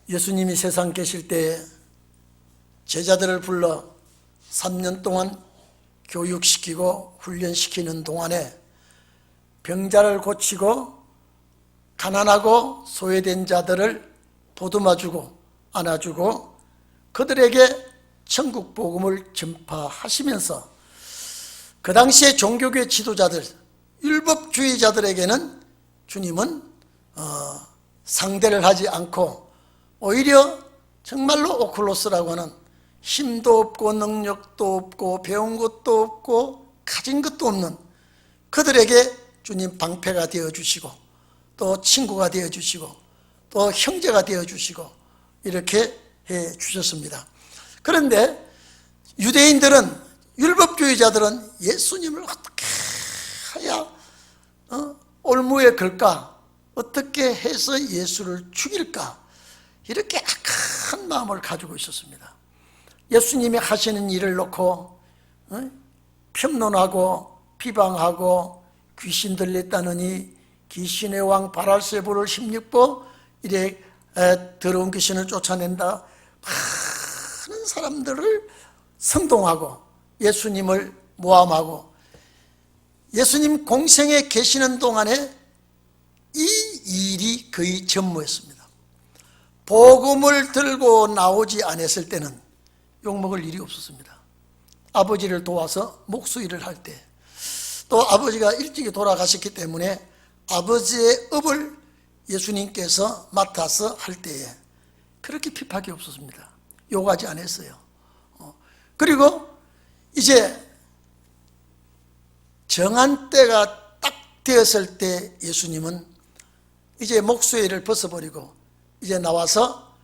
예수님이 세상 계실 때 제자들을 불러 3년 동안 교육시키고 훈련시키는 동안에 병자를 고치고 가난하고 소외된 자들을 보듬어주고 안아주고 그들에게 천국 복음을 전파하시면서 그 당시에 종교계 지도자들, 율법주의자들에게는 주님은 상대를 하지 않고 오히려 정말로 오클로스라고 하는 힘도 없고 능력도 없고 배운 것도 없고 가진 것도 없는 그들에게 주님 방패가 되어주시고 또 친구가 되어주시고 또 형제가 되어주시고 이렇게 해주셨습니다. 그런데 유대인들은, 율법주의자들은 예수님을 어떻게 해야 올무에 걸까? 어떻게 해서 예수를 죽일까? 이렇게 악한 마음을 가지고 있었습니다. 예수님이 하시는 일을 놓고 평론하고 비방하고 귀신 들렸다느니 귀신의 왕 바알세불을 16보 이래 더러운 귀신을 쫓아낸다. 많은 사람들을 선동하고 예수님을 모함하고 예수님 공생에 계시는 동안에 이 일이 거의 전무했습니다. 복음을 들고 나오지 않았을 때는 욕먹을 일이 없었습니다. 아버지를 도와서 목수일을 할 때, 또 아버지가 일찍이 돌아가셨기 때문에 아버지의 업을 예수님께서 맡아서 할 때에 그렇게 핍박이 없었습니다. 욕하지 않았어요. 그리고 이제 정한 때가 딱 되었을 때 예수님은 이제 목수의 일을 벗어버리고 이제 나와서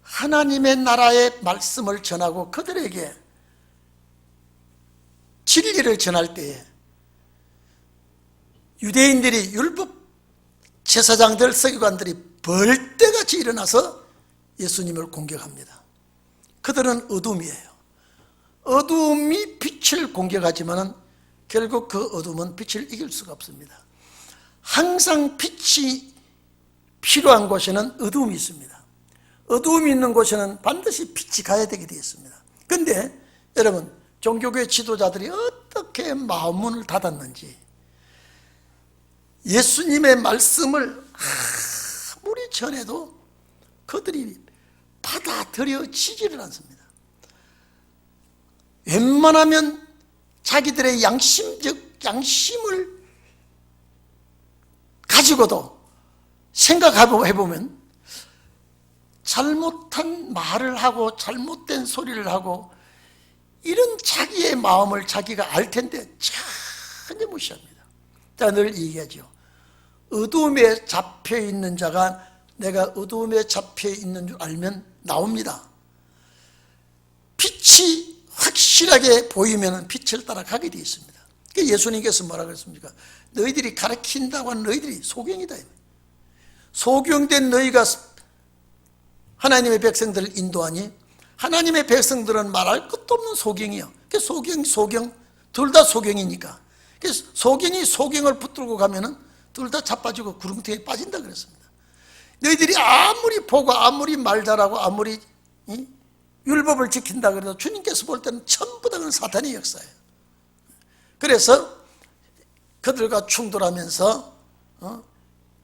하나님의 나라의 말씀을 전하고 그들에게 진리를 전할 때에 유대인들이 율법 제사장들, 서기관들이 벌떼같이 일어나서 예수님을 공격합니다. 그들은 어둠이에요. 어둠이 빛을 공격하지만 결국 그 어둠은 빛을 이길 수가 없습니다. 항상 빛이 필요한 곳에는 어둠이 있습니다. 어둠이 있는 곳에는 반드시 빛이 가야 되게 되어 있습니다. 그런데 여러분, 종교계 지도자들이 어떻게 마음문을 닫았는지, 예수님의 말씀을 아무리 전해도 그들이 받아들여지지를 않습니다. 웬만하면 자기들의 양심을 가지고도 생각해보면 잘못한 말을 하고 잘못된 소리를 하고 이런 자기의 마음을 자기가 알 텐데 전혀 무시합니다. 자, 늘 얘기하죠. 어둠에 잡혀있는 자가 내가 어둠에 잡혀있는 줄 알면 나옵니다. 빛이 확실하게 보이면 빛을 따라가게 되어 있습니다. 예수님께서 뭐라고 했습니까? 너희들이 가르친다고 하는 너희들이 소경이다. 소경된 너희가 하나님의 백성들을 인도하니 하나님의 백성들은 말할 것도 없는 소경이요. 소경 둘 다 소경이니까. 그래서 소경이 소경을 붙들고 가면은 둘 다 자빠지고 구렁텅이에 빠진다 그랬습니다. 너희들이 아무리 보고 아무리 말 잘하고 아무리 율법을 지킨다 그래도 주님께서 볼 때는 전부 다 그건 사탄의 역사예요. 그래서 그들과 충돌하면서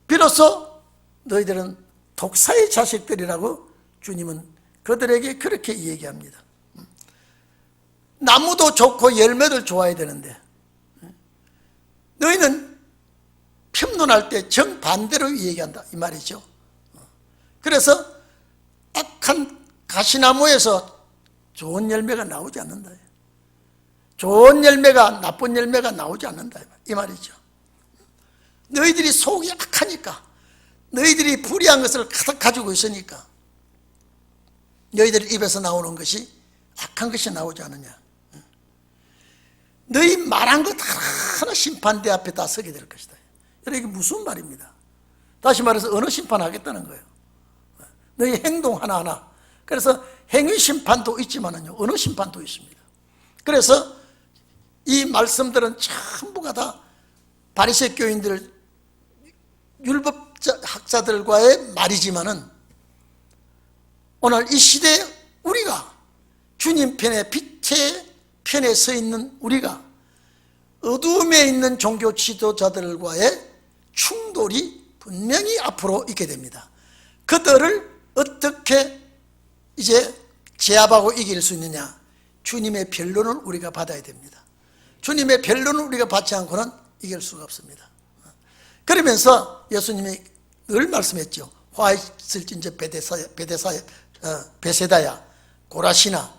비로소 너희들은 독사의 자식들이라고 주님은 그들에게 그렇게 얘기합니다. 나무도 좋고 열매를 좋아야 되는데 너희는 평론할 때 정반대로 얘기한다 이 말이죠. 그래서 악한 가시나무에서 좋은 열매가 나오지 않는다. 좋은 열매가 나쁜 열매가 나오지 않는다 이 말이죠. 너희들이 속이 악하니까, 너희들이 불의한 것을 가득 가지고 있으니까 너희들 입에서 나오는 것이 악한 것이 나오지 않느냐. 너희 말한 것 하나 심판대 앞에 다 서게 될 것이다. 이게 무슨 말입니다. 다시 말해서 어느 심판하겠다는 거예요. 너희 행동 하나하나. 그래서 행위 심판도 있지만은요, 어느 심판도 있습니다. 그래서 이 말씀들은 전부가 다 바리새 교인들, 율법학자들과의 말이지만은 오늘 이 시대에 우리가 주님 편에 빛의 편에 서 있는 우리가 어두움에 있는 종교 지도자들과의 충돌이 분명히 앞으로 있게 됩니다. 그들을 어떻게 이제 제압하고 이길 수 있느냐? 주님의 변론을 우리가 받아야 됩니다. 주님의 변론을 우리가 받지 않고는 이길 수가 없습니다. 그러면서 예수님이 늘 말씀했죠. 화 있을진저 베세다야 고라시나,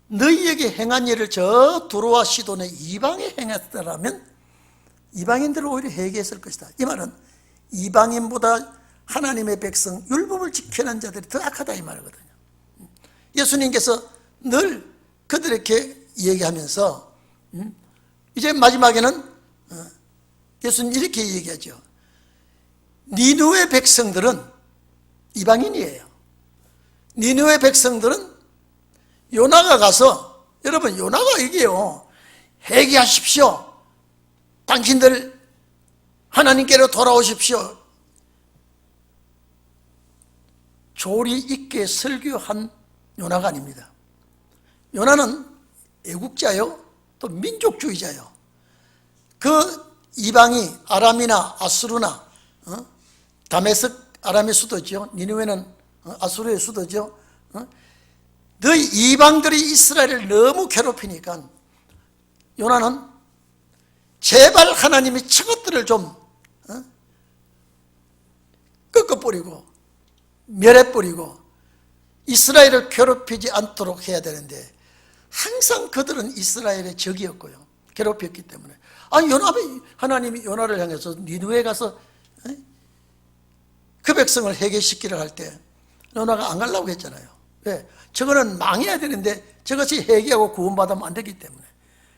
너희에게 행한 일을 저 두로와 시돈의 이방에 행했더라면 이방인들을 오히려 회개했을 것이다. 이 말은 이방인보다 하나님의 백성 율법을 지켜낸 자들이 더 악하다 이 말이거든요. 예수님께서 늘 그들에게 얘기하면서 이제 마지막에는 예수님 이렇게 얘기하죠. 니느웨 백성들은 이방인이에요. 니느웨 백성들은 요나가 가서, 여러분 요나가 얘기해요. 회개하십시오. 당신들 하나님께로 돌아오십시오. 조리 있게 설교한 요나가 아닙니다. 요나는 애국자요, 또 민족주의자요. 그 이방이 아람이나 아수르나, 다메섹 아람의 수도죠. 니느웨는 아수르의 수도죠. 너희 이방들이 이스라엘을 너무 괴롭히니까 요나는 제발 하나님이 저것들을 좀 꺾어버리고 멸해버리고 이스라엘을 괴롭히지 않도록 해야 되는데, 항상 그들은 이스라엘의 적이었고요, 괴롭혔기 때문에 하나님이 요나를 향해서 니느웨에 가서 그 백성을 회개시키려 할 때 요나가 안 가려고 했잖아요. 왜? 저거는 망해야 되는데 저것이 회개하고 구원받으면 안 되기 때문에.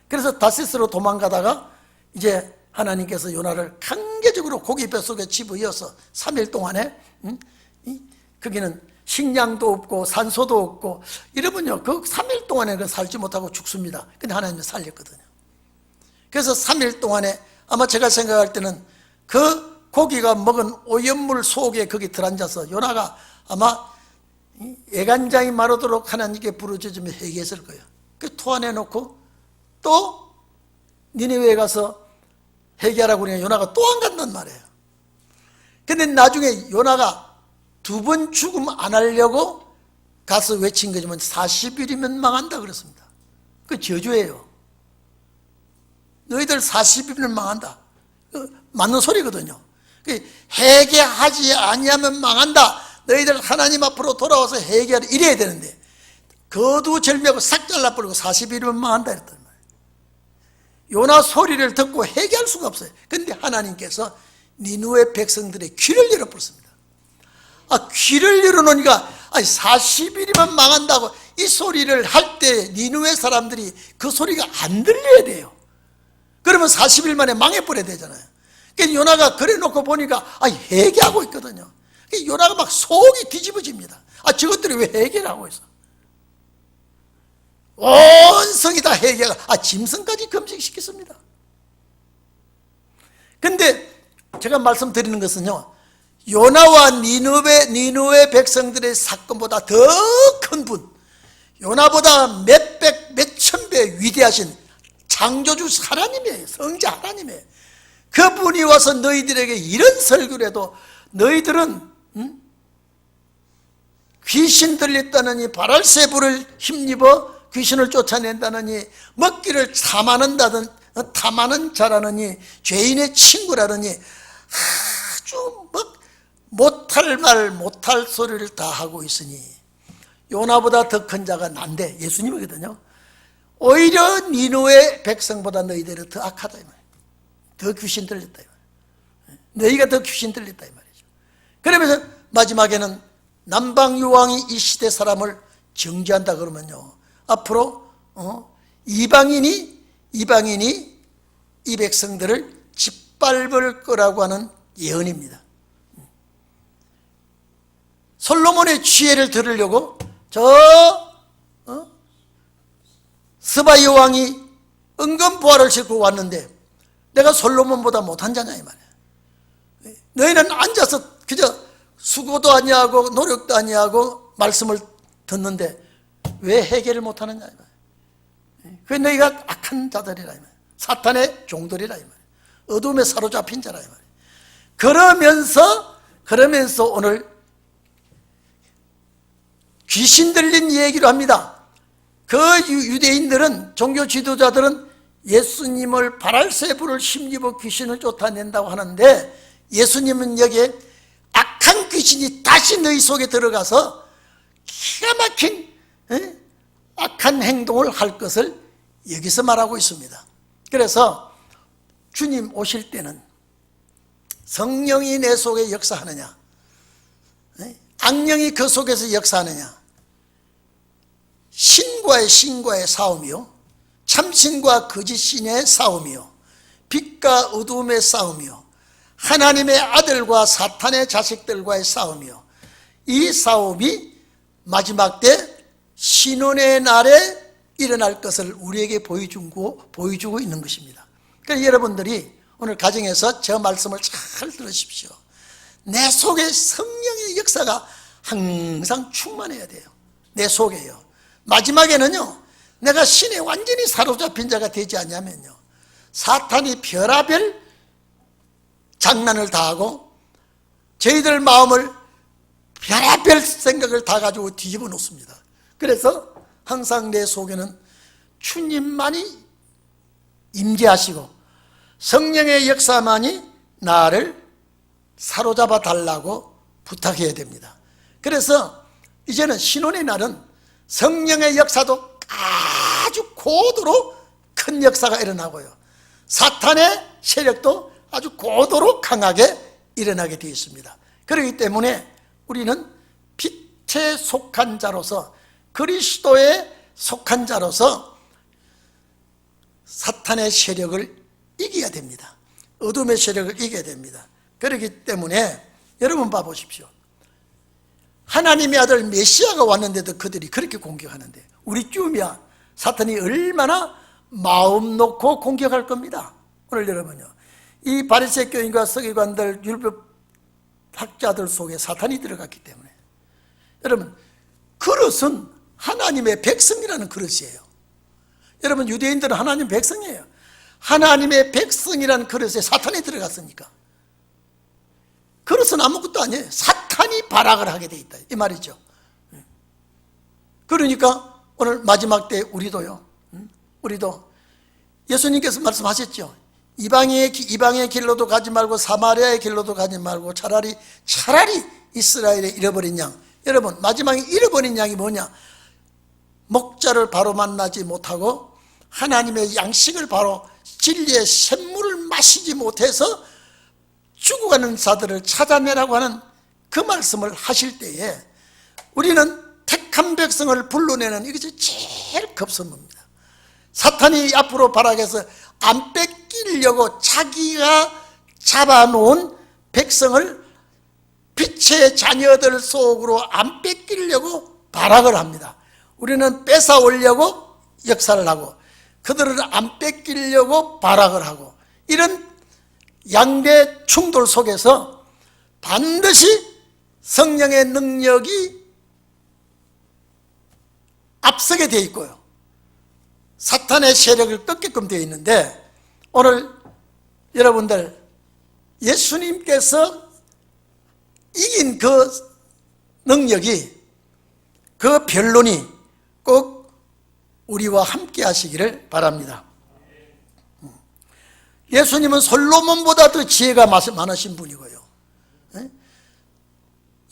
그래서 다시스로 도망가다가 이제 하나님께서 요나를 강제적으로 고기 뱃속에 집어이어서 3일 동안에 거기는 식량도 없고 산소도 없고 이러면요, 그 3일 동안에 살지 못하고 죽습니다. 근데 하나님이 살렸거든요. 그래서 3일 동안에 아마 제가 생각할 때는 그 고기가 먹은 오염물 속에 거기 들어앉아서 요나가 아마 애간장이 마르도록 하나님께 부르짖으며 회개했을 거예요. 그 토안해놓고 또 니느웨에 가서 회개하라고 그러니까 요나가 또 안 간단 말이에요. 근데 나중에 요나가 2번 죽음 안 하려고 가서 외친 거지만 40일이면 망한다 그랬습니다. 그 저주예요. 너희들 40일이면 망한다. 맞는 소리거든요. 회개하지 아니하면 망한다. 너희들 하나님 앞으로 돌아와서 회개하라 이래야 되는데 거두절미하고 싹 잘라버리고 40일이면 망한다 이랬단 말이에요. 요나 소리를 듣고 회개할 수가 없어요. 그런데 하나님께서 니느웨 백성들의 귀를 열어버렸습니다. 귀를 열어놓으니까 40일이면 망한다고 이 소리를 할 때 니느웨 사람들이 그 소리가 안 들려야 돼요. 그러면 40일 만에 망해버려야 되잖아요. 그러니까 요나가 그래 놓고 보니까 회개하고 있거든요. 요나가 막 속이 뒤집어집니다. 저것들이 왜 회개를 하고 있어? 온 성이 다 회개가, 짐승까지 금식시켰습니다. 근데 제가 말씀드리는 것은요, 요나와 니느웨 백성들의 사건보다 더 큰 분, 요나보다 몇백 몇천 배 위대하신 창조주 하나님이에요. 성자 하나님이에요. 그분이 와서 너희들에게 이런 설교를 해도 너희들은 귀신 들렸다느니 바랄새불을 힘입어 귀신을 쫓아낸다느니 먹기를 탐하는 자라느니 죄인의 친구라느니 아주 못할 말 못할 소리를 다 하고 있으니 요나보다 더 큰 자가 난데, 예수님이거든요. 오히려 니느웨 백성보다 너희들이 더 악하다 이 말이에요. 더 귀신 들렸다 이 말이에요. 너희가 더 귀신 들렸다 이 말이죠. 그러면서 마지막에는 남방유왕이 이 시대 사람을 정죄한다 그러면요, 앞으로 이방인이 이 백성들을 짓밟을 거라고 하는 예언입니다. 솔로몬의 지혜를 들으려고 스바 여왕이 은근보화를 싣고 왔는데 내가 솔로몬보다 못한 자냐 이 말이야. 너희는 앉아서 그저 수고도 아니하고 노력도 아니하고 말씀을 듣는데 왜 해결을 못하느냐. 그게 너희가 악한 자들이라, 사탄의 종들이라, 어둠에 사로잡힌 자라. 그러면서 오늘 귀신 들린 얘기로 합니다. 그 유대인들은, 종교 지도자들은 예수님을 바랄세부를 힘입어 귀신을 쫓아낸다고 하는데, 예수님은 여기에 악한 귀신이 다시 너희 속에 들어가서 기가 막힌 악한 행동을 할 것을 여기서 말하고 있습니다. 그래서 주님 오실 때는 성령이 내 속에 역사하느냐, 악령이 그 속에서 역사하느냐, 신과의 싸움이요, 참신과 거짓신의 싸움이요, 빛과 어두움의 싸움이요, 하나님의 아들과 사탄의 자식들과의 싸움이요, 이 싸움이 마지막 때 신혼의 날에 일어날 것을 우리에게 보여주고 있는 것입니다. 그래서 여러분들이 오늘 가정에서 저 말씀을 잘 들으십시오. 내 속에 성령의 역사가 항상 충만해야 돼요. 내 속에요. 마지막에는요, 내가 신에 완전히 사로잡힌 자가 되지 않냐면요, 사탄이 별의별 장난을 다 하고 저희들 마음을 별의별 생각을 다 가지고 뒤집어 놓습니다. 그래서 항상 내 속에는 주님만이 임재하시고 성령의 역사만이 나를 사로잡아 달라고 부탁해야 됩니다. 그래서 이제는 신혼의 날은 성령의 역사도 아주 고도로 큰 역사가 일어나고요, 사탄의 세력도 아주 고도로 강하게 일어나게 되어 있습니다. 그렇기 때문에 우리는 빛에 속한 자로서, 그리스도에 속한 자로서 사탄의 세력을 이겨야 됩니다. 어둠의 세력을 이겨야 됩니다. 그렇기 때문에 여러분 봐보십시오. 하나님의 아들 메시아가 왔는데도 그들이 그렇게 공격하는데, 우리쯤이야 사탄이 얼마나 마음 놓고 공격할 겁니다. 오늘 여러분요, 이 바리새 교인과 서기관들, 율법 학자들 속에 사탄이 들어갔기 때문에, 여러분, 그릇은 하나님의 백성이라는 그릇이에요. 여러분, 유대인들은 하나님 백성이에요. 하나님의 백성이라는 그릇에 사탄이 들어갔으니까 그릇은 아무것도 아니에요. 사탄이 발악을 하게 돼 있다, 이 말이죠. 그러니까 오늘 마지막 때 우리도 예수님께서 말씀하셨죠. 이방의 길로도 가지 말고 사마리아의 길로도 가지 말고 차라리 이스라엘의 잃어버린 양. 여러분, 마지막에 잃어버린 양이 뭐냐? 목자를 바로 만나지 못하고 하나님의 양식을 바로 진리의 샘물을 마시지 못해서 죽어가는 자들을 찾아내라고 하는 그 말씀을 하실 때에 우리는 택한 백성을 불러내는 이것이 제일 급선무입니다. 사탄이 앞으로 발악해서 안 뺏기려고 자기가 잡아놓은 백성을 빛의 자녀들 속으로 안 뺏기려고 발악을 합니다. 우리는 뺏어오려고 역사를 하고 그들을 안 뺏기려고 발악을 하고, 이런 양대 충돌 속에서 반드시 성령의 능력이 앞서게 되어 있고요, 사탄의 세력을 꺾게끔 되어 있는데, 오늘 여러분들 예수님께서 이긴 그 능력이, 그 변론이 꼭 우리와 함께 하시기를 바랍니다. 예수님은 솔로몬보다 더 지혜가 많으신 분이고요,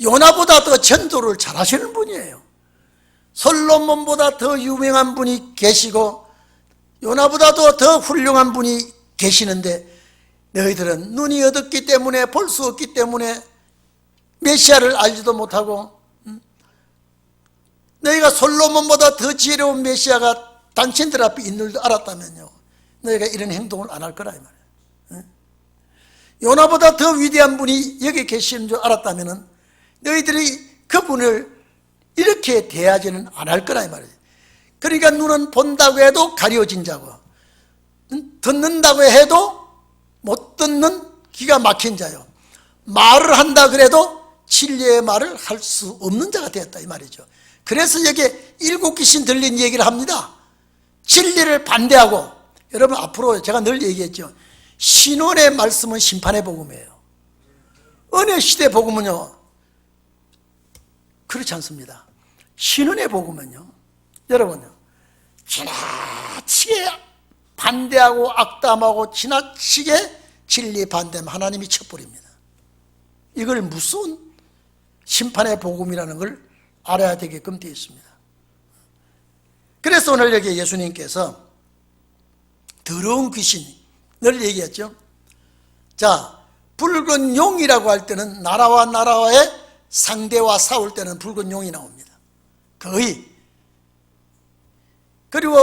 요나보다 더 전도를 잘하시는 분이에요. 솔로몬보다 더 유명한 분이 계시고 요나보다도 더 훌륭한 분이 계시는데, 너희들은 눈이 어둡기 때문에 볼 수 없기 때문에 메시아를 알지도 못하고, 너희가 솔로몬보다 더 지혜로운 메시아가 당신들 앞에 있는 줄 알았다면요, 너희가 이런 행동을 안 할 거라 이 말이에요. 요나보다 더 위대한 분이 여기 계시는 줄 알았다면 너희들이 그분을 이렇게 대하지는 않을 거라 이 말이에요. 그러니까 눈은 본다고 해도 가려진 자고, 듣는다고 해도 못 듣는 기가 막힌 자요, 말을 한다 그래도 진리의 말을 할 수 없는 자가 되었다 이 말이죠. 그래서 여기에 7 귀신 들린 얘기를 합니다. 진리를 반대하고, 여러분 앞으로 제가 늘 얘기했죠. 신원의 말씀은 심판의 복음이에요. 은혜 시대 복음은요 그렇지 않습니다. 신원의 복음은요 여러분요 지나치게 반대하고 악담하고 지나치게 진리 반대하면 하나님이 쳐버립니다. 이걸 무서운 심판의 복음이라는 걸 알아야 되게끔 되어 있습니다. 그래서 오늘 여기 예수님께서 더러운 귀신 늘 얘기했죠. 자, 붉은 용이라고 할 때는 나라와 나라의 상대와 싸울 때는 붉은 용이 나옵니다. 거의. 그리고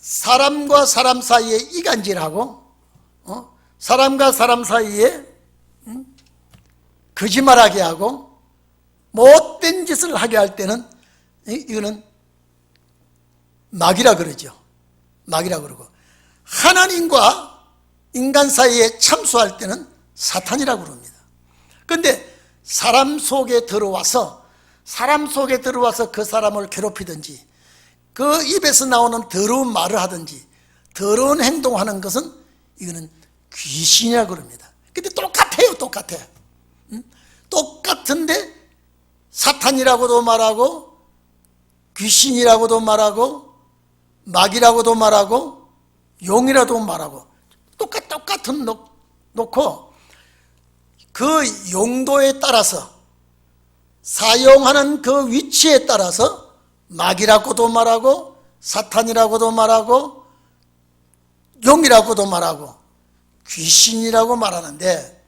사람과 사람 사이에 이간질하고 사람과 사람 사이에 거짓말하게 하고 못된 짓을 하게 할 때는 이거는 마귀라 그러죠. 마귀라 그러고, 하나님과 인간 사이에 참수할 때는 사탄이라고 그럽니다. 그런데 사람 속에 들어와서 그 사람을 괴롭히든지 그 입에서 나오는 더러운 말을 하든지 더러운 행동하는 것은 이거는 귀신이라고 그럽니다. 근데 똑같아요. 똑같은데 사탄이라고도 말하고 귀신이라고도 말하고 마귀라고도 말하고 용이라도 말하고 똑같은 놓고 그 용도에 따라서 사용하는 그 위치에 따라서 마귀라고도 말하고 사탄이라고도 말하고 용이라고도 말하고 귀신이라고 말하는데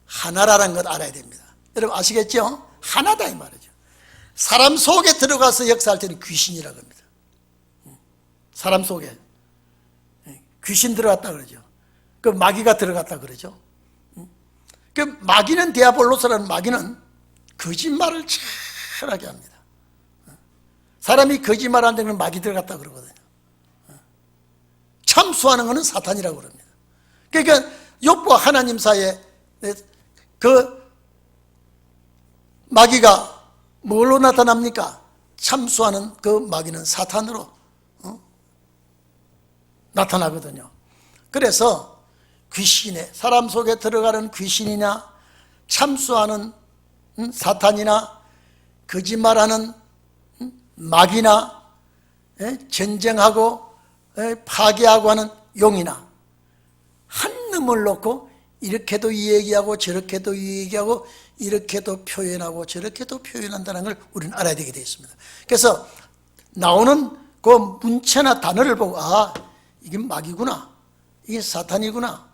하나라는 것 알아야 됩니다. 여러분 아시겠죠? 하나다 이 말이죠. 사람 속에 들어가서 역사할 때는 귀신이라고 합니다. 사람 속에 귀신 들어갔다 그러죠. 그 마귀가 들어갔다 그러죠. 그 마귀는, 디아볼로스라는 마귀는 거짓말을 철하게 합니다. 사람이 거짓말 안 되면 마귀 들어갔다 그러거든요. 참수하는 것은 사탄이라고 그럽니다. 그러니까 욥과 하나님 사이에 그 마귀가 뭘로 나타납니까? 참수하는 그 마귀는 사탄으로 나타나거든요. 그래서 귀신에, 사람 속에 들어가는 귀신이나 참수하는 사탄이나 거짓말하는 마귀나 전쟁하고 파괴하고 하는 용이나 한 놈을 놓고 이렇게도 얘기하고 저렇게도 얘기하고 이렇게도 표현하고 저렇게도 표현한다는 걸 우리는 알아야 되게 되어 있습니다. 그래서 나오는 그 문체나 단어를 보고 이게 마귀구나, 이게 사탄이구나,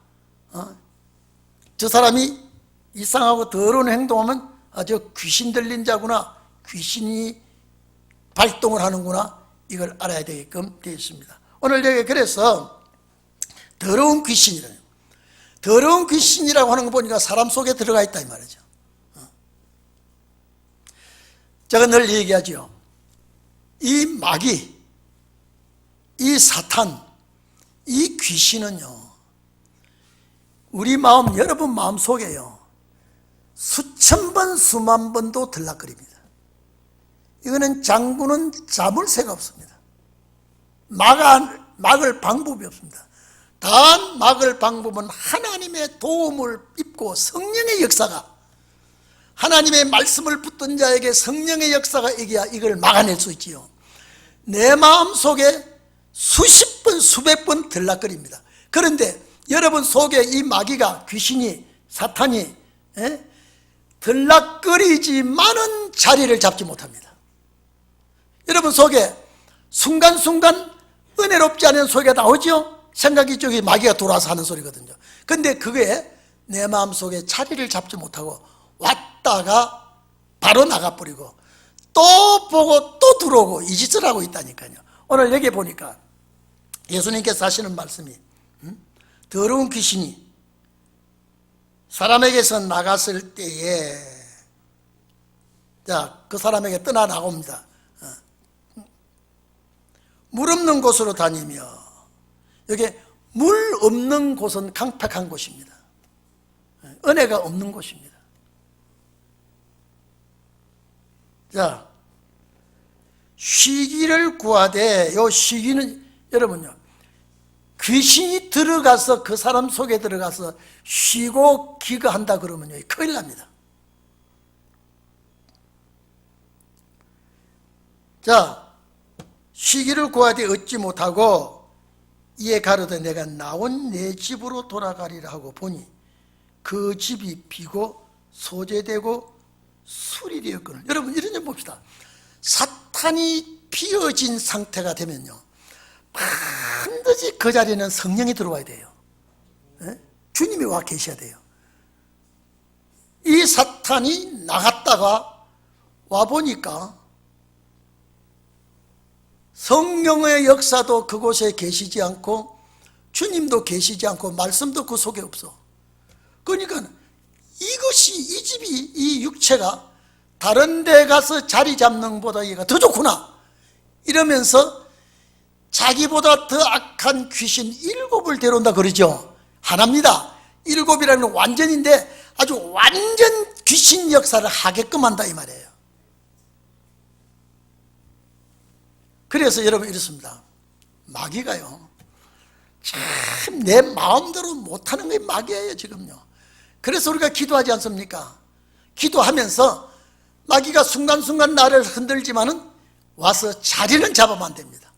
저 사람이 이상하고 더러운 행동하면 저 귀신 들린 자구나, 귀신이 발동을 하는구나, 이걸 알아야 되게끔 되어 있습니다. 오늘 여기 그래서 더러운 귀신이라고 하는 거 보니까 사람 속에 들어가 있다 이 말이죠. 제가 늘 얘기하죠. 이 마귀, 이 사탄, 이 귀신은요 우리 마음, 여러분 마음 속에요 수천 번 수만 번도 들락거립니다. 이거는 장군은 잡을 새가 없습니다. 막을 방법이 없습니다. 단 막을 방법은 하나님의 도움을 입고 성령의 역사가, 하나님의 말씀을 붙든 자에게 성령의 역사가 이걸 막아낼 수 있지요. 내 마음속에 수십 번 수백 번 들락거립니다. 그런데 여러분 속에 이 마귀가, 귀신이, 사탄이 들락거리지만은 자리를 잡지 못합니다. 여러분 속에 순간순간 은혜롭지 않은 소리가 나오죠. 생각이 저기 마귀가 돌아서 하는 소리거든요. 근데 그게 내 마음속에 자리를 잡지 못하고 왔다가 바로 나가버리고 또 보고 또 들어오고 이 짓을 하고 있다니까요. 오늘 여기 보니까 예수님께서 하시는 말씀이 더러운 귀신이 사람에게서 나갔을 때에 그 사람에게 떠나나옵니다. 물 없는 곳으로 다니며, 여기 물 없는 곳은 강팍한 곳입니다. 은혜가 없는 곳입니다. 자, 쉬기를 구하되, 요 쉬기는 여러분요, 귀신이 들어가서 그 사람 속에 들어가서 쉬고 기거한다 그러면요, 큰일 납니다. 자, 쉬기를 구하되 얻지 못하고 이에 가로되 내가 나온 내 집으로 돌아가리라 하고 보니 그 집이 비고 소재되고 술이 되었거늘. 여러분 이런 점 봅시다. 사탄이 비어진 상태가 되면요, 반드시 그 자리에는 성령이 들어와야 돼요. 네? 주님이 와 계셔야 돼요. 이 사탄이 나갔다가 와보니까 성령의 역사도 그곳에 계시지 않고 주님도 계시지 않고 말씀도 그 속에 없어. 그러니까 이것이, 이 집이, 이 육체가 다른 데 가서 자리 잡는 것보다 얘가 더 좋구나 이러면서 자기보다 더 악한 귀신 7을 데려온다 그러죠. 하나입니다. 7이라는 완전인데 아주 완전 귀신 역사를 하게끔 한다 이 말이에요. 그래서 여러분 이렇습니다. 마귀가요, 참 내 마음대로 못하는 게 마귀예요 지금요. 그래서 우리가 기도하지 않습니까? 기도하면서 마귀가 순간순간 나를 흔들지만은 와서 자리는 잡으면 안 됩니다.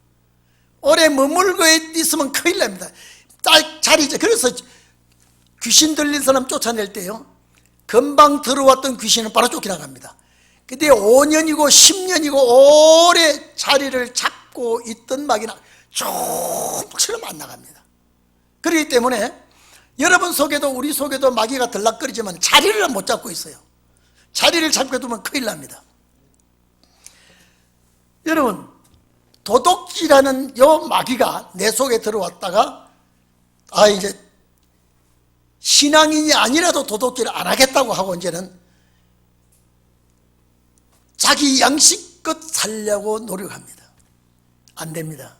오래 머물고 있으면 큰일 납니다. 자리죠. 그래서 귀신 들린 사람 쫓아낼 때요, 금방 들어왔던 귀신은 바로 쫓겨나갑니다. 근데 5년이고 10년이고 오래 자리를 잡고 있던 마귀는 좀처럼 안 나갑니다. 그렇기 때문에 여러분 속에도 우리 속에도 마귀가 들락거리지만 자리를 못 잡고 있어요. 자리를 잡게 두면 큰일 납니다. 여러분, 도둑질하는 요 마귀가 내 속에 들어왔다가 이제 신앙인이 아니라도 도둑질을 안 하겠다고 하고 이제는 자기 양식껏 살려고 노력합니다. 안 됩니다.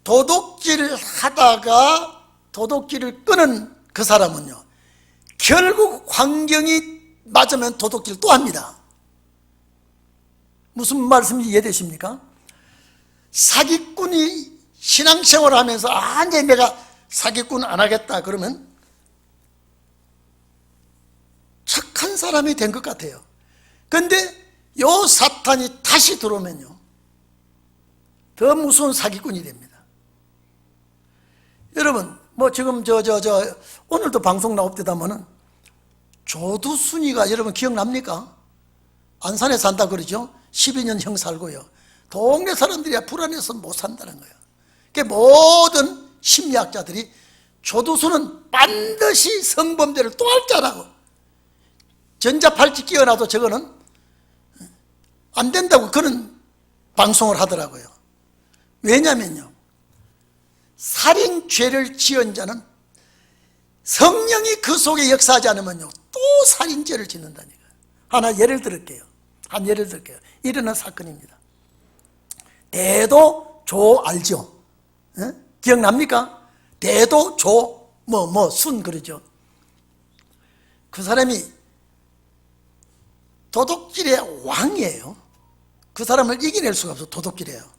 도둑질을 하다가 도둑질을 끄는 그 사람은요, 결국 환경이 맞으면 도둑질 또 합니다. 무슨 말씀인지 이해되십니까? 사기꾼이 신앙생활을 하면서 이제 내가 사기꾼 안 하겠다 그러면 착한 사람이 된 것 같아요. 근데 요 사탄이 다시 들어오면요, 더 무서운 사기꾼이 됩니다. 여러분, 뭐 지금 오늘도 방송 나옵니다마는 조두순이가 여러분 기억납니까? 안산에 산다 그러죠? 12년 형 살고요. 동네 사람들이 불안해서 못 산다는 거예요. 그러니까 모든 심리학자들이 조두순은 반드시 성범죄를 또 할 자라고, 전자팔찌 끼워놔도 저거는 안 된다고 그런 방송을 하더라고요. 왜냐면요, 살인죄를 지은 자는 성령이 그 속에 역사하지 않으면요, 또 살인죄를 짓는다니까요. 하나 예를 들을게요. 일어난 사건입니다. 대도조 알죠? 기억납니까? 대도조 순 그러죠. 그 사람이 도둑질의 왕이에요. 그 사람을 이겨낼 수가 없어. 도둑질이에요.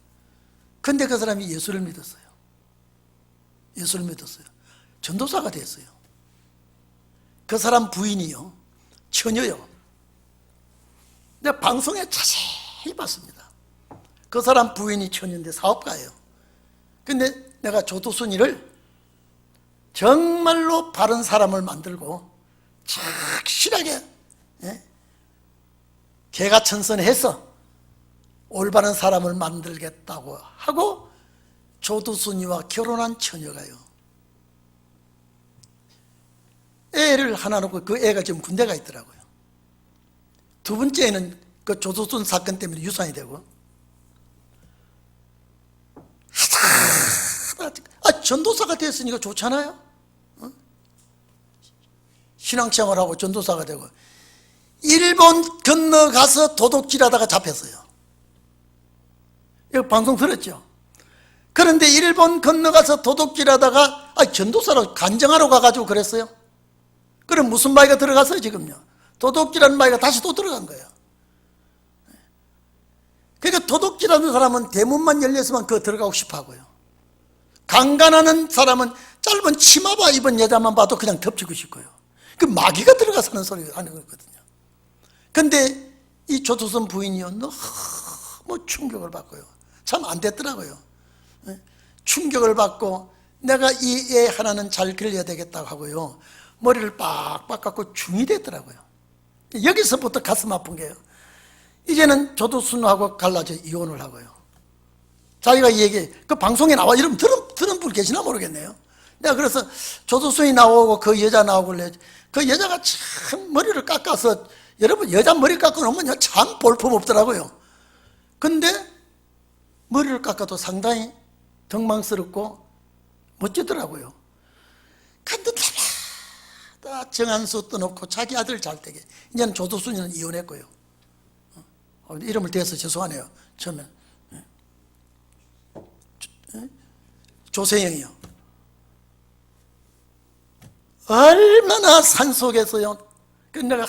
근데 그 사람이 예수를 믿었어요. 전도사가 됐어요. 그 사람 부인이요, 처녀요. 내가 방송에 자세히 봤습니다. 그 사람 부인이 처녀인데 사업가예요. 근데 내가 조두순이를 정말로 바른 사람을 만들고 착실하게 개가천선해서 올바른 사람을 만들겠다고 하고 조두순이와 결혼한 처녀가요, 애를 하나 놓고 그 애가 지금 군대가 있더라고요. 두 번째는 그 조두순 사건 때문에 유산이 되고, 전도사가 됐으니까 좋잖아요. 신앙생활하고 전도사가 되고, 일본 건너가서 도둑질하다가 잡혔어요. 이거 방송 들었죠? 그런데 일본 건너가서 도둑질하다가 전도사로 간증하러 가가지고 그랬어요. 그럼 무슨 마귀가 들어갔어요 지금요? 도둑질하는 마귀가 다시 또 들어간 거예요. 그러니까 도둑질하는 사람은 대문만 열렸으면 그 들어가고 싶어 하고요. 강간하는 사람은 짧은 치마바 입은 여자만 봐도 그냥 덮치고 싶고요. 그 마귀가 들어가 사는 소리가 하는 거거든요. 근데 이 조두순 부인이요, 너무 충격을 받고요. 참 안 됐더라고요. 충격을 받고 내가 이 애 하나는 잘 길러야 되겠다고 하고요. 머리를 빡빡 깎고 중이 됐더라고요. 여기서부터 가슴 아픈 게요. 이제는 조두순하고 갈라져 이혼을 하고요. 자기가 얘기, 그 방송에 나와 이러면 들은 분 계시나 모르겠네요. 내가 그래서 조두순이 나오고 그 여자 나오길래 그 여자가 참 머리를 깎아서, 여러분 여자 머리 깎아놓으면 참 볼품 없더라고요. 근데 머리를 깎아도 상당히 덕망스럽고 멋지더라고요. 근데 다 정한수 떠놓고 자기 아들 잘 되게. 이제는 조두순이는 이혼했고요. 이름을 대서 죄송하네요. 처음에 조세영이요. 얼마나 산속에서요. 내가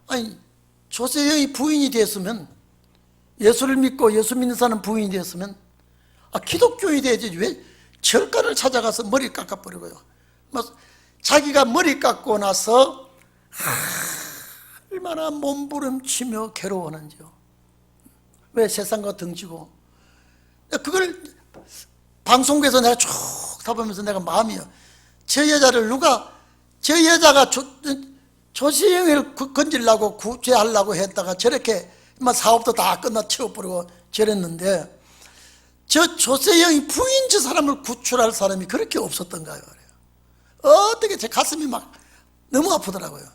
아니 조세영이 부인이 됐으면, 예수를 믿고 예수 믿는 사람 부인이 됐으면 기독교인이 되지 왜 절간을 찾아가서 머리 깎아버리고요. 자기가 머리 깎고 나서 얼마나 몸부림치며 괴로워하는지요. 왜 세상과 등지고. 그걸 방송국에서 내가 쭉 타보면서 내가 마음이요, 저 여자를 저 여자가 조세영을 건지려고 구제하려고 했다가 저렇게 사업도 다 끝나 치워버리고 저랬는데, 저 조세영이 부인 저 사람을 구출할 사람이 그렇게 없었던가요? 어떻게 제 가슴이 막 너무 아프더라고요.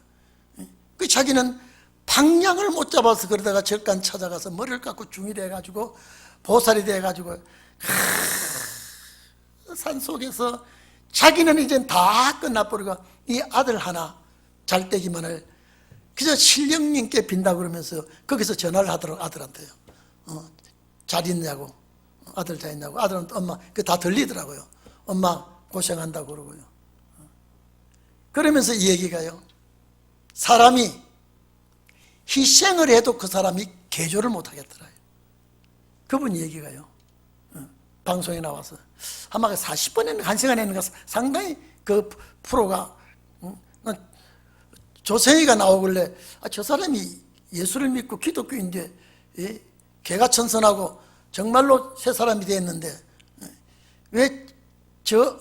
그 자기는 방향을 못 잡아서 그러다가 절간 찾아가서 머리를 깎고 중이 돼가지고 보살이 돼가지고 산속에서 자기는 이젠 다 끝나버리고 이 아들 하나 잘 되기만을 그저 신령님께 빈다 그러면서 거기서 전화를 하더라고. 아들한테요. 잘 있냐고, 아들 잘 있냐고. 아들한테 엄마, 그 다 들리더라고요. 엄마 고생한다고 그러고요. 그러면서 이 얘기가요, 사람이 희생을 해도 그 사람이 개조를 못 하겠더라고요. 그분 얘기가요, 방송에 나와서 아마 40번에는 1시간에 있는 거 상당히 그 프로가 조세희가 나오길래 저 사람이 예수를 믿고 기독교인데 개가천선하고 정말로 새 사람이 됐는데 왜 저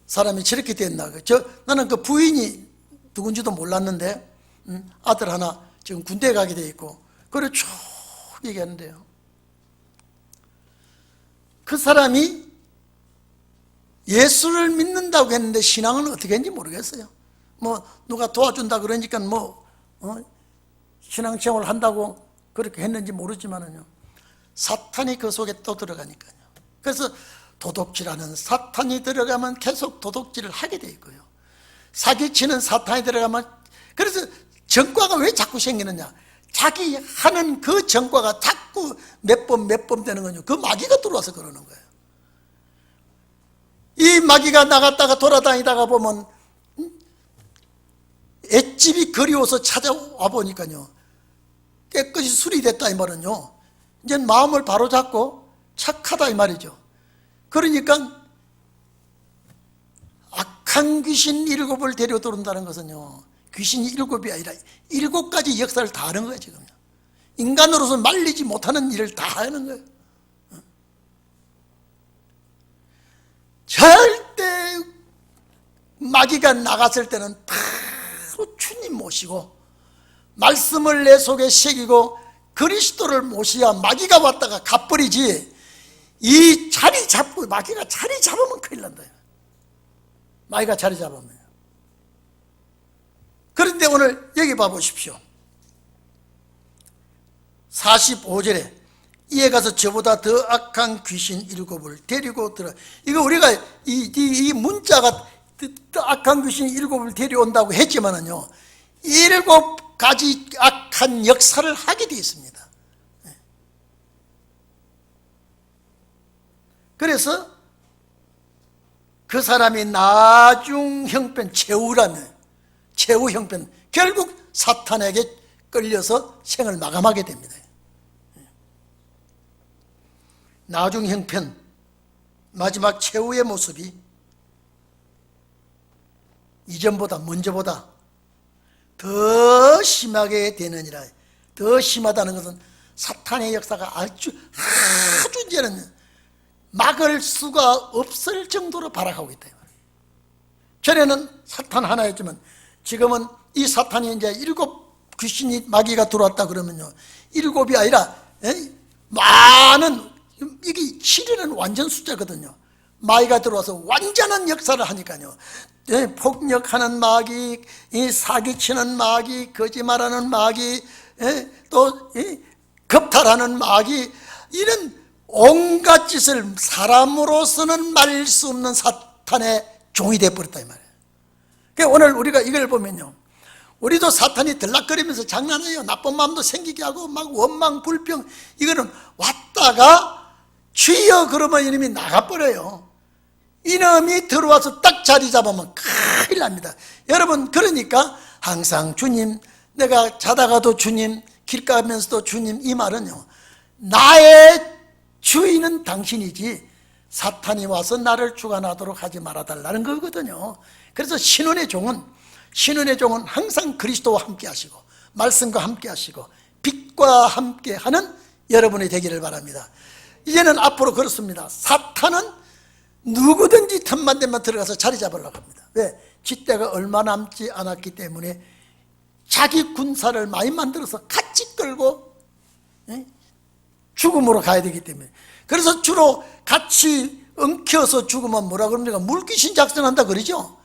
사람이 저렇게 됐나. 나는 그 부인이 누군지도 몰랐는데 아들 하나 지금 군대에 가게 돼 있고 그래 쭉 얘기하는데요, 그 사람이 예수를 믿는다고 했는데 신앙은 어떻게 했는지 모르겠어요. 누가 도와준다 그러니까 신앙생활을 한다고 그렇게 했는지 모르지만은요, 사탄이 그 속에 또 들어가니까요. 그래서 도둑질하는 사탄이 들어가면 계속 도둑질을 하게 돼 있고요. 사기치는 사탄이 들어가면, 그래서 전과가 왜 자꾸 생기느냐, 자기 하는 그 전과가 자꾸 몇 번 되는 거죠. 그 마귀가 들어와서 그러는 거예요. 이 마귀가 나갔다가 돌아다니다가 보면 앳집이 그리워서 찾아와 보니까요, 깨끗이 수리됐다 이 말은요, 이제 마음을 바로잡고 착하다 이 말이죠. 그러니까 악한 귀신 7을 데려 들어온다는 것은요, 귀신이 7이 아니라 7가지 역사를 다 하는 거예요. 지금요, 인간으로서 말리지 못하는 일을 다 하는 거예요. 절대 마귀가 나갔을 때는 바로 주님 모시고 말씀을 내 속에 새기고 그리스도를 모셔야 마귀가 왔다가 가버리지, 이 자리 잡고 마귀가 자리 잡으면 큰일 난다. 마귀가 자리 잡으면. 그런데 오늘 여기 봐보십시오. 45절에 이에 가서 저보다 더 악한 귀신 7을 데리고 들어. 이거 우리가 이 문자가 더 악한 귀신 7을 데려온다고 했지만은요, 7가지 악한 역사를 하게 되어 있습니다. 그래서 그 사람이 나중 형편, 최후라며, 최후 형편, 결국 사탄에게 끌려서 생을 마감하게 됩니다. 나중 형편, 마지막 최후의 모습이 이전보다 먼저보다 더 심하게 되느니라. 더 심하다는 것은 사탄의 역사가 아주 이제는 막을 수가 없을 정도로 발악하고 있다. 전에는 사탄 하나였지만 지금은 이 사탄이 이제 7 귀신이 마귀가 들어왔다 그러면요, 7이 아니라 많은, 이게 7이라는 완전 숫자거든요. 마귀가 들어와서 완전한 역사를 하니까요. 폭력하는 마귀, 사기치는 마귀, 거짓말하는 마귀, 또 겁탈하는 마귀, 이런 온갖 짓을 사람으로서는 말릴 수 없는 사탄의 종이 되어버렸다 이 말이에요. 그러니까 오늘 우리가 이걸 보면요, 우리도 사탄이 들락거리면서 장난해요. 나쁜 마음도 생기게 하고 막 원망, 불평, 이거는 왔다가 주여 그러면 이놈이 나가버려요. 이놈이 들어와서 딱 자리 잡으면 큰일 납니다. 여러분, 그러니까 항상 주님, 내가 자다가도 주님, 길 가면서도 주님, 이 말은요, 나의 주인은 당신이지 사탄이 와서 나를 주관하도록 하지 말아달라는 거거든요. 그래서 신원의 종은 항상 그리스도와 함께 하시고 말씀과 함께 하시고 빛과 함께 하는 여러분이 되기를 바랍니다. 이제는 앞으로 그렇습니다. 사탄은 누구든지 틈만 되면 들어가서 자리 잡으려고 합니다. 왜? 쥐때가 얼마 남지 않았기 때문에 자기 군사를 많이 만들어서 같이 끌고 죽음으로 가야 되기 때문에, 그래서 주로 같이 엉켜서 죽으면 뭐라 그럽니까? 물귀신 작전한다 그러죠.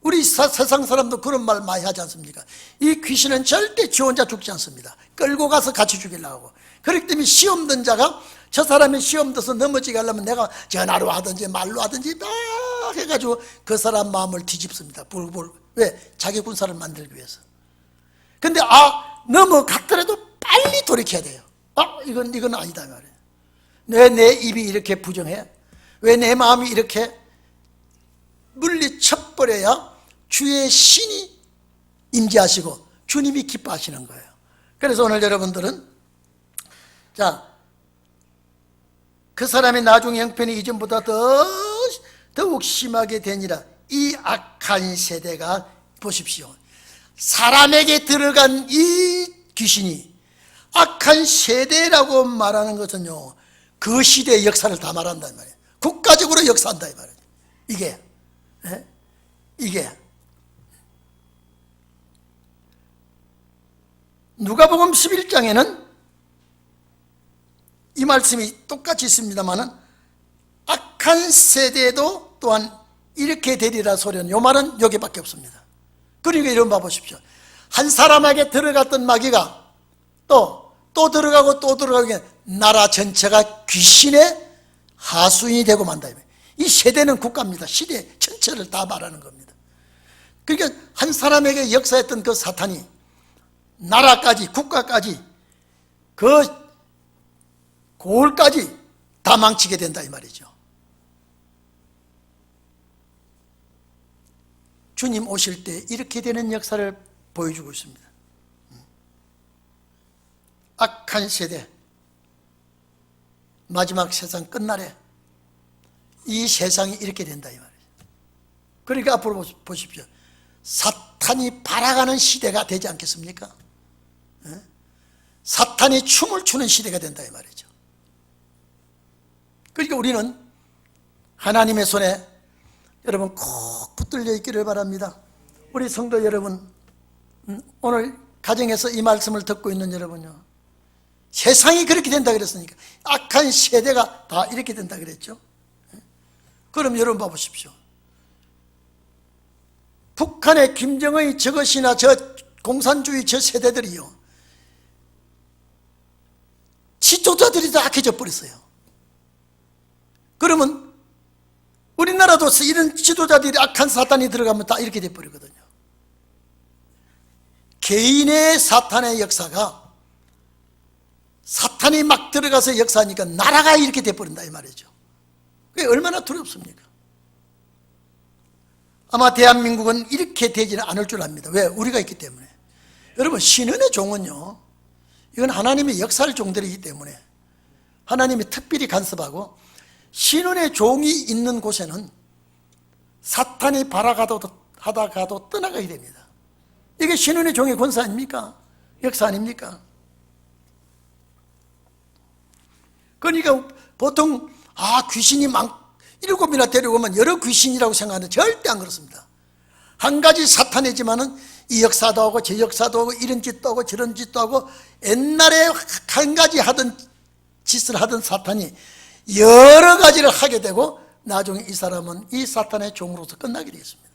우리 세상 사람도 그런 말 많이 하지 않습니까? 이 귀신은 절대 지 혼자 죽지 않습니다. 끌고 가서 같이 죽이려고 하고. 그렇기 때문에 시험 든 자가 저 사람이 시험 들어서 넘어지게 하려면 내가 전화로 하든지 말로 하든지 막 해가지고 그 사람 마음을 뒤집습니다. 불불. 왜? 자기 군사를 만들기 위해서. 근데 넘어갔더라도 빨리 돌이켜야 돼요. 이건 아니다 말이에요. 왜 내 입이 이렇게 부정해? 왜 내 마음이 이렇게 물리쳐버려야 주의 신이 임재하시고 주님이 기뻐하시는 거예요. 그래서 오늘 여러분들은 그 사람의 나중 형편이 이전보다 더욱 심하게 되니라. 이 악한 세대가 보십시오. 사람에게 들어간 이 귀신이 악한 세대라고 말하는 것은요, 그 시대의 역사를 다 말한단 말이에요. 국가적으로 역사한다 이 말이에요. 이게 누가복음 11장에는 이 말씀이 똑같이 있습니다만은 악한 세대도 또한 이렇게 되리라 소리는, 이 말은 여기밖에 없습니다. 그러니까 이런 봐 보십시오. 한 사람에게 들어갔던 마귀가 또 들어가고 또 들어가게 나라 전체가 귀신의 하수인이 되고 만다. 이 세대는 국가입니다. 시대 전체를 다 말하는 겁니다. 그러니까 한 사람에게 역사했던 그 사탄이 나라까지, 국가까지, 그 고을까지 다 망치게 된다 이 말이죠. 주님 오실 때 이렇게 되는 역사를 보여주고 있습니다. 악한 세대, 마지막 세상 끝날에 이 세상이 이렇게 된다 이 말이죠. 그러니까 앞으로 보십시오. 사탄이 발악하는 시대가 되지 않겠습니까? 사탄이 춤을 추는 시대가 된다 이 말이죠. 그러니까 우리는 하나님의 손에 여러분 꼭 붙들려 있기를 바랍니다. 우리 성도 여러분, 오늘 가정에서 이 말씀을 듣고 있는 여러분요, 세상이 그렇게 된다 그랬으니까 악한 세대가 다 이렇게 된다 그랬죠. 그럼 여러분 봐보십시오. 북한의 김정은이 저것이나 저 공산주의 저 세대들이요, 지도자들이 다 악해져 버렸어요. 그러면 우리나라도 이런 지도자들이 악한 사탄이 들어가면 다 이렇게 돼버리거든요. 개인의 사탄의 역사가, 사탄이 막 들어가서 역사하니까 나라가 이렇게 돼버린다 이 말이죠. 그게 얼마나 두렵습니까? 아마 대한민국은 이렇게 되지는 않을 줄 압니다. 왜? 우리가 있기 때문에. 여러분, 신은의 종은요, 이건 하나님의 역사할 종들이기 때문에 하나님이 특별히 간섭하고 신원의 종이 있는 곳에는 사탄이 하다가도 떠나가게 됩니다. 이게 신원의 종의 권세 아닙니까? 역사 아닙니까? 그러니까 보통 귀신이 7이나 데려오면 여러 귀신이라고 생각하는데 절대 안 그렇습니다. 한 가지 사탄이지만은 이 역사도 하고 저 역사도 하고 이런 짓도 하고 저런 짓도 하고 옛날에 한 가지 하던 짓을 하던 사탄이 여러 가지를 하게 되고 나중에 이 사람은 이 사탄의 종으로서 끝나게 되었습니다.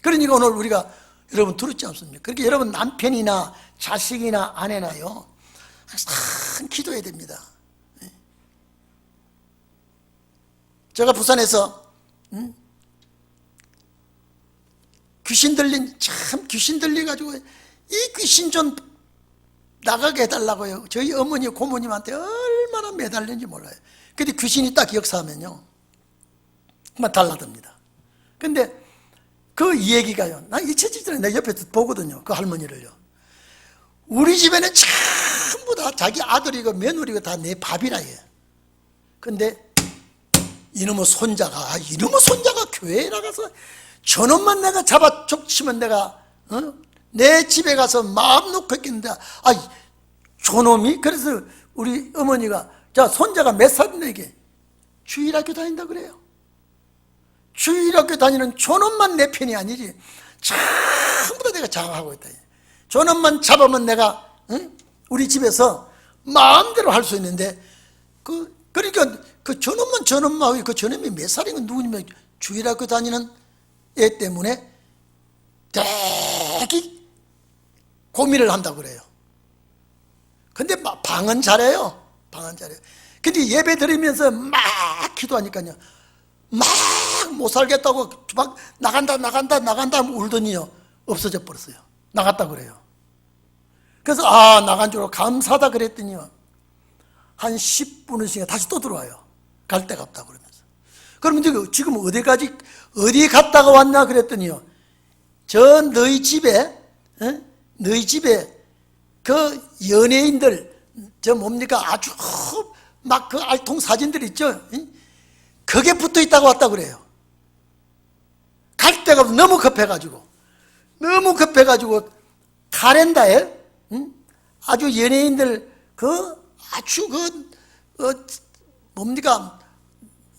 그러니까 오늘 우리가 여러분 들었지 않습니까? 그렇게 여러분 남편이나 자식이나 아내나요 항상 기도해야 됩니다. 제가 부산에서 귀신 들려가지고 이 귀신 좀 나가게 해달라고요. 저희 어머니 고모님한테 얼마나 매달렸는지 몰라요. 근데 귀신이 딱 역사하면요 정말 달라듭니다. 근데 그 얘기가요, 나 잊혀지잖아요. 내가 옆에서 보거든요. 그 할머니를요. 우리 집에는 전부 다 자기 아들이고 며느리고 다 내 밥이라 해요. 근데 이놈의 손자가 교회에 나가서 저놈만 내가 잡아 족치면 내가 내 집에 가서 마음 놓고 있겠는데 저놈이 그래서 우리 어머니가 자 손자가 몇 살인데 이게 주일학교 다닌다 그래요. 주일학교 다니는 저놈만 내 편이 아니지 전부 다 내가 장악하고 있다. 저놈만 잡으면 내가 우리 집에서 마음대로 할 수 있는데 그러니까 그 저놈만 그 저놈이 몇 살인가 누구냐면 주일학교 다니는 애 때문에 되게 고민을 한다고 그래요. 근데 방은 잘해요. 근데 예배 드리면서 막 기도하니까요 막 못 살겠다고 막 나간다 울더니요 없어져 버렸어요. 나갔다 그래요. 그래서 나간 줄 알고 감사하다 그랬더니요 한 10분을 쉬니까 다시 또 들어와요. 갈 데가 없다고 그러면서. 그러면 지금 어디 갔다가 왔나 그랬더니요 너희 집에 그 연예인들 아주 막 그 알통 사진들 있죠. 그게 붙어 있다고 왔다 그래요. 갈 데가 너무 급해가지고 카렌다에 아주 연예인들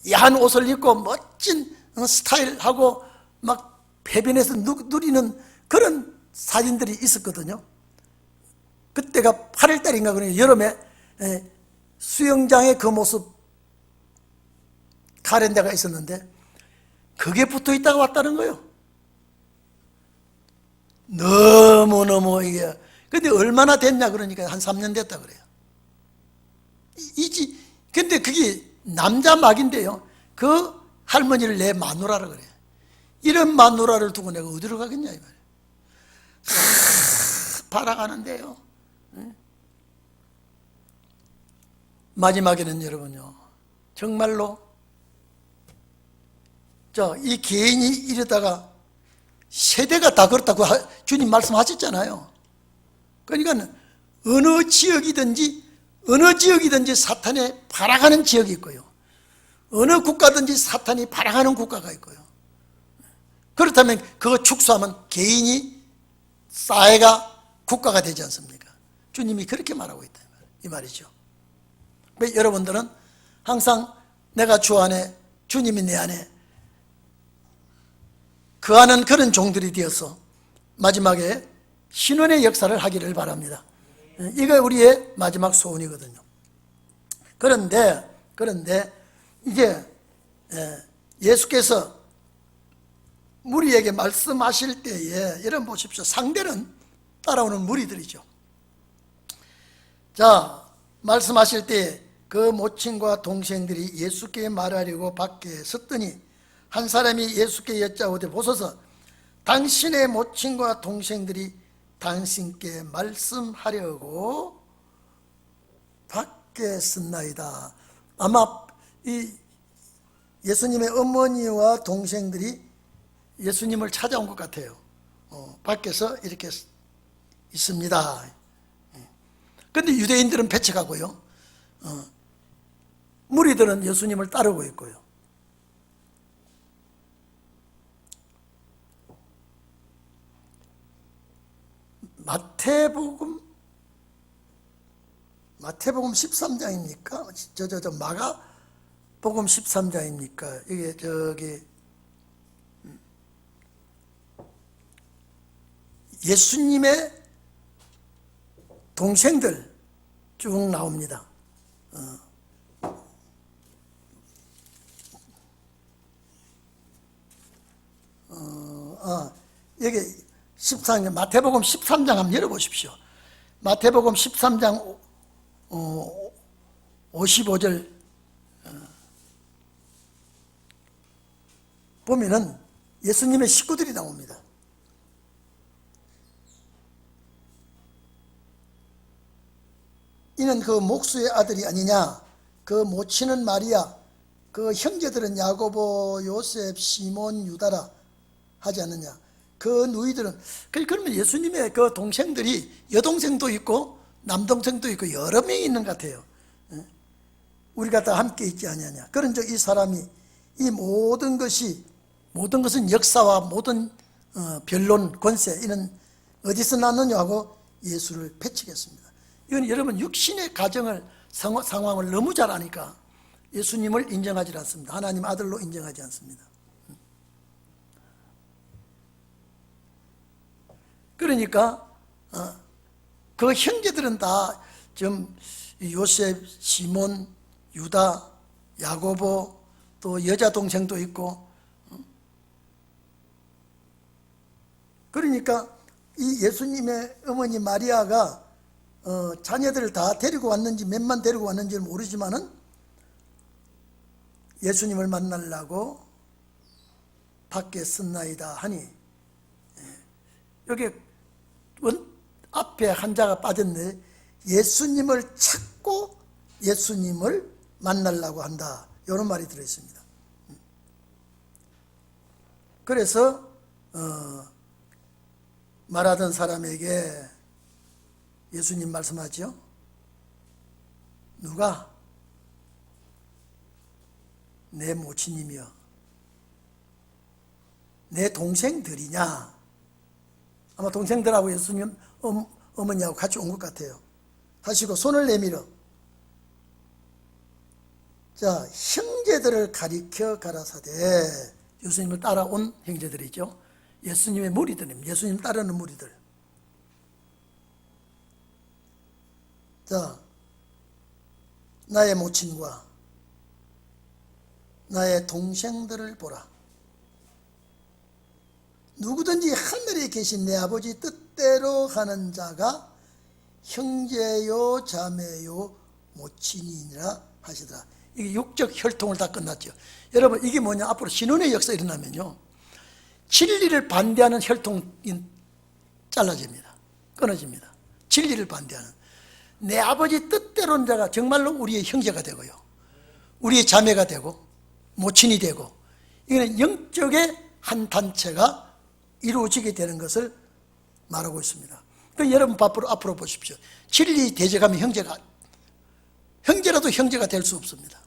야한 옷을 입고 멋진 스타일하고 막 해변에서 누리는 그런 사진들이 있었거든요. 그때가 8월달인가 그러니 여름에 수영장의 그 모습 카렌다가 있었는데 그게 붙어 있다가 왔다는 거예요. 너무너무 이게 근데 얼마나 됐냐 그러니까 한 3년 됐다 그래요. 근데 그게 남자 막인데요 그 할머니를 내 마누라라 그래요. 이런 마누라를 두고 내가 어디로 가겠냐 이 말이에요. 바라가는데요 마지막에는 여러분요 정말로 이 개인이 이러다가 세대가 다 그렇다고 주님 말씀하셨잖아요. 그러니까 어느 지역이든지 사탄에 발악하는 지역이 있고요 어느 국가든지 사탄이 발악하는 국가가 있고요. 그렇다면 그거 축소하면 개인이 사회가 국가가 되지 않습니까? 주님이 그렇게 말하고 있다 이 말이죠. 여러분들은 항상 내가 주 안에 주님이 내 안에 그 안은 그런 종들이 되어서 마지막에 신원의 역사를 하기를 바랍니다. 이게 우리의 마지막 소원이거든요. 그런데 이제 예수께서 무리에게 말씀하실 때에 여러분 보십시오. 상대는 따라오는 무리들이죠. 자, 말씀하실 때 그 모친과 동생들이 예수께 말하려고 밖에 섰더니 한 사람이 예수께 여짜오되 보소서 당신의 모친과 동생들이 당신께 말씀하려고 밖에 섰나이다. 아마 이 예수님의 어머니와 동생들이 예수님을 찾아온 것 같아요. 밖에서 이렇게 있습니다. 그런데 유대인들은 배척하고요 무리들은 예수님을 따르고 있고요. 마태복음 13장입니까? 마가복음 13장입니까? 이게 예수님의 동생들 쭉 나옵니다. 여기 13장, 마태복음 13장 한번 열어보십시오. 마태복음 13장 55절 보면은 예수님의 식구들이 나옵니다. 이는 그 목수의 아들이 아니냐? 그 모친은 마리아, 그 형제들은 야고보, 요셉, 시몬, 유다라 하지 않느냐? 그 누이들은, 그러면 예수님의 그 동생들이 여동생도 있고 남동생도 있고 여러 명이 있는 것 같아요. 우리가 다 함께 있지 않느냐? 그런즉 이 사람이 이 모든 것은 역사와 모든 변론, 권세 이는 어디서 났느냐 하고 예수를 배치겠습니다. 이건 여러분 육신의 가정을 상황을 너무 잘 아니까 예수님을 인정하지 않습니다. 하나님 아들로 인정하지 않습니다. 그러니까 그 형제들은 다 좀 요셉, 시몬, 유다, 야고보 또 여자 동생도 있고, 그러니까 이 예수님의 어머니 마리아가 자녀들을 다 데리고 왔는지 몇만 데리고 왔는지는 모르지만은 예수님을 만나려고 밖에 섰나이다 하니, 여기 앞에 한자가 빠졌네. 예수님을 찾고 예수님을 만나려고 한다, 이런 말이 들어있습니다. 그래서 말하던 사람에게 예수님 말씀하죠. 누가 내 모친이며 내 동생들이냐? 아마 동생들하고 예수님 어머니하고 같이 온 것 같아요. 하시고 손을 내밀어, 자, 형제들을 가리켜 가라사대. 예수님을 따라온 형제들이죠. 예수님의 무리들입니다. 예수님 따르는 무리들. 자, 나의 모친과 나의 동생들을 보라. 누구든지 하늘에 계신 내 아버지 뜻대로 하는 자가 형제요 자매요 모친이니라 하시더라. 이게 육적 혈통을 다 끝났죠. 여러분, 이게 뭐냐? 앞으로 신혼의 역사 일어나면요, 진리를 반대하는 혈통이 잘라집니다. 끊어집니다. 진리를 반대하는 내 아버지 뜻대로는 자가 정말로 우리의 형제가 되고요, 우리의 자매가 되고 모친이 되고, 이거는 영적의 한 단체가 이루어지게 되는 것을 말하고 있습니다. 그러니까 여러분 앞으로 보십시오. 진리 대적하면 형제라도 형제가 될 수 없습니다.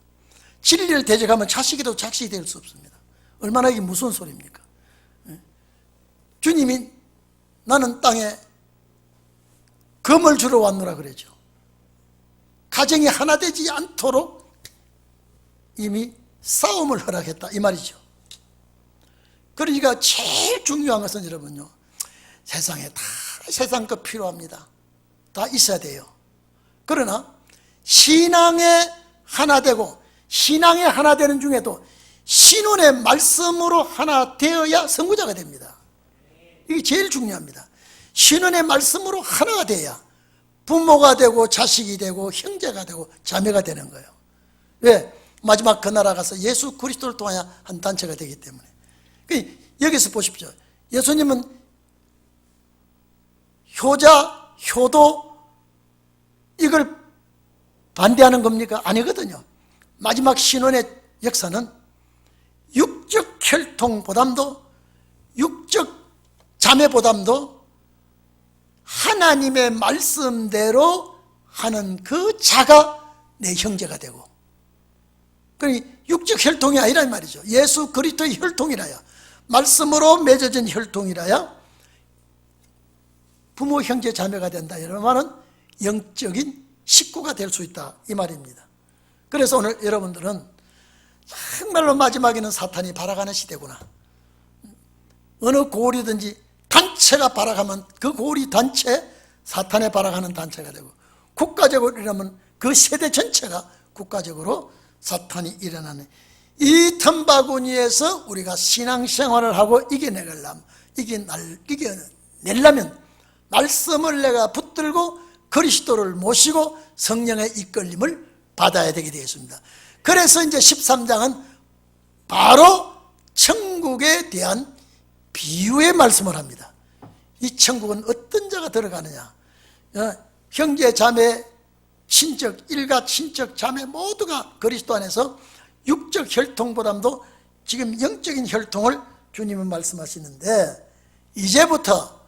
진리를 대적하면 자식이라도 자식이 될 수 없습니다. 얼마나 이게 무서운 소리입니까? 주님이 나는 땅에 금을 주러 왔노라 그러죠. 가정이 하나 되지 않도록 이미 싸움을 허락했다, 이 말이죠. 그러니까 제일 중요한 것은 여러분요, 세상에 다 세상 것 필요합니다. 다 있어야 돼요. 그러나 신앙에 하나 되고, 신앙에 하나 되는 중에도 신혼의 말씀으로 하나 되어야 선구자가 됩니다. 이게 제일 중요합니다. 신혼의 말씀으로 하나가 돼야 부모가 되고 자식이 되고 형제가 되고 자매가 되는 거예요. 왜? 마지막 그 나라 가서 예수 그리스도를 통하여 한 단체가 되기 때문에. 여기서 보십시오. 예수님은 효자, 효도 이걸 반대하는 겁니까? 아니거든요. 마지막 신혼의 역사는 육적 혈통보담도, 육적 자매보담도 하나님의 말씀대로 하는 그 자가 내 형제가 되고, 그러니 육적 혈통이 아니라 이 말이죠. 예수 그리스도의 혈통이라야, 말씀으로 맺어진 혈통이라야 부모 형제 자매가 된다. 이런 말은 영적인 식구가 될 수 있다 이 말입니다. 그래서 오늘 여러분들은 정말로 마지막에는 사탄이 발악하는 시대구나. 어느 고리든지 단체가 발악하면 그 고리 단체 사탄에 발악하는 단체가 되고, 국가적으로 일어나면 그 세대 전체가 국가적으로 사탄이 일어나는 이 틈바구니에서 우리가 신앙생활을 하고 이겨내려면 말씀을 내가 붙들고 그리스도를 모시고 성령의 이끌림을 받아야 되게 되겠습니다. 그래서 이제 13장은 바로 천국에 대한 비유의 말씀을 합니다. 이 천국은 어떤 자가 들어가느냐, 형제 자매 친척 일가 친척 자매 모두가 그리스도 안에서 육적 혈통보다도 지금 영적인 혈통을 주님은 말씀하시는데, 이제부터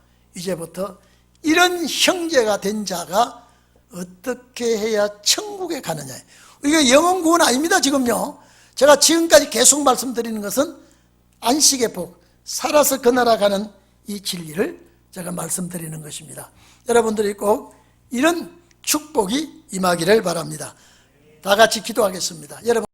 이런 형제가 된 자가 어떻게 해야 천국에 가느냐. 이게 영원 구원 아닙니다. 지금요, 제가 지금까지 계속 말씀드리는 것은 안식의 복, 살아서 그 나라 가는 이 진리를 제가 말씀드리는 것입니다. 여러분들이 꼭 이런 축복이 임하기를 바랍니다. 다 같이 기도하겠습니다. 여러분.